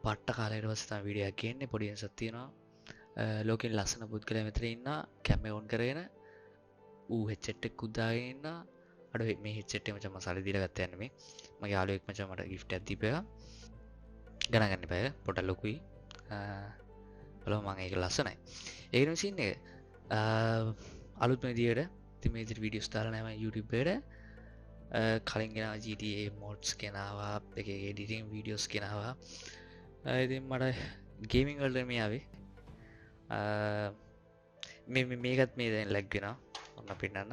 පට්ට කාලයට පස්සේ තමයි වීඩියෝ එකක් ගේන්නේ. පොඩි වෙනසක් තියෙනවා. ලෝකෙන් ලස්සන පුද්ගලයා මෙතන ඉන්නා. කැමරා ඔන් කරගෙන ඌ හෙඩ්සෙට් එක උදාගෙන ඉන්නා. අර මේ හෙඩ්සෙට් එක මචං මම සල්ලි දීලා ගත්තා යන්නේ මේ. මගේ යාළුවෙක් මචං මට gift එකක් දීපේවා. ගණන් ගන්න එපා. පොඩක් ලොකුයි. බලමු මම ඒක ලස්සනයි. ඒක නෙමෙයි සීන් එක. අලුත්ම විදියට ඉතින් මේ විදිහට වීඩියෝස් දාලා නැහැ මම YouTube එකට. කලින් ගෙනාවා GTA mods ගෙනාවා, එකේ editing videos ගෙනාවා. ඉතින් මට ගේමින් වලට මේ ආවේ. මේකත් මේ දැන් ලැග් වෙනවා. ඔන්න පින්නන්න.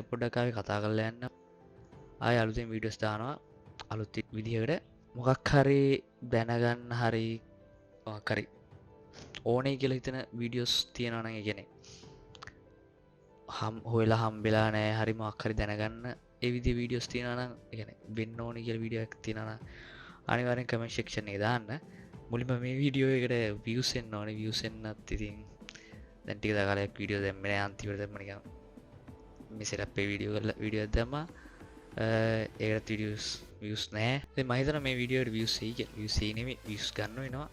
පොඩ්ඩක් ආවේ කතා කරලා යන්න. ආයෙ අලුතෙන් වීඩියෝස් දානවා. අලුත් විදිහකට මොකක් හරි දැනගන්න හරි මොකක් හරි ඕනේ කියලා හිතන වීඩියෝස් තියෙනවා නම් ඒ කියන්නේ හොයලා හම්බෙලා නැහැ හරි මොකක් හරි දැනගන්න ඒ විදිහේ වීඩියෝස් තියෙනවා නම් ඒ කියන්නේ වෙන්න ඕනේ කියලා වීඩියෝ එකක් තියෙනවා නම් අනිවාර්යෙන් කමෙන්ට් සෙක්ෂන් එකේ දාන්න. මුලින්ම මේ වීඩියෝ එකට views එන්න ඕනේ. views එන්නත් ඉතින් දැන් ටික දවසක් වීඩියෝ දැම්මේ නැහැ. අන්තිමට දැම්ම නිකන් මේ setup එක වීඩියෝ එකක් දැම්මා. ඒකට views නැහැ. ඉතින් මම හිතනවා මේ වීඩියෝ එකට views එයි කියලා. views එයි නෙමෙයි views ගන්න වෙනවා.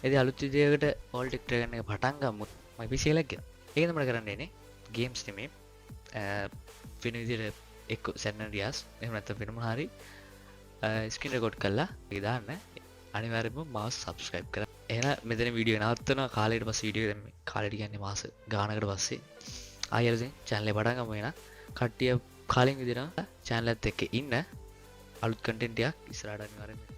ඉතින් අලුත් විදියකට all ටික ගන්න එක පටන් ගමු. මම PC එකක් ගෙන. ඒක තමයි කරන්න ඉන්නේ. games නෙමෙයි. වෙන විදියට එක්ක San Andreas එහෙම නැත්නම් වෙන මොනවා හරි ස්ක්‍රීන් රෙකෝඩ් කරලා ඒක දාන්න. අනිවාර්යයෙන්ම මාව subscribe කරන්න. එහෙනම් මෙතන වීඩියෝ නවත්තනවා. කාලයකට පස්සේ වීඩියෝ දැම්මේ. කාලයට කියන්නේ මාස ගානකට පස්සේ. ආයෙත් channel එක පටන් ගමු එහෙනම්. කට්ටිය කාලෙන් විදිහට channel එකත් එක්ක ඉන්න අලුත් content එකක් ඉස්සරහට අනිවාර්යයෙන්ම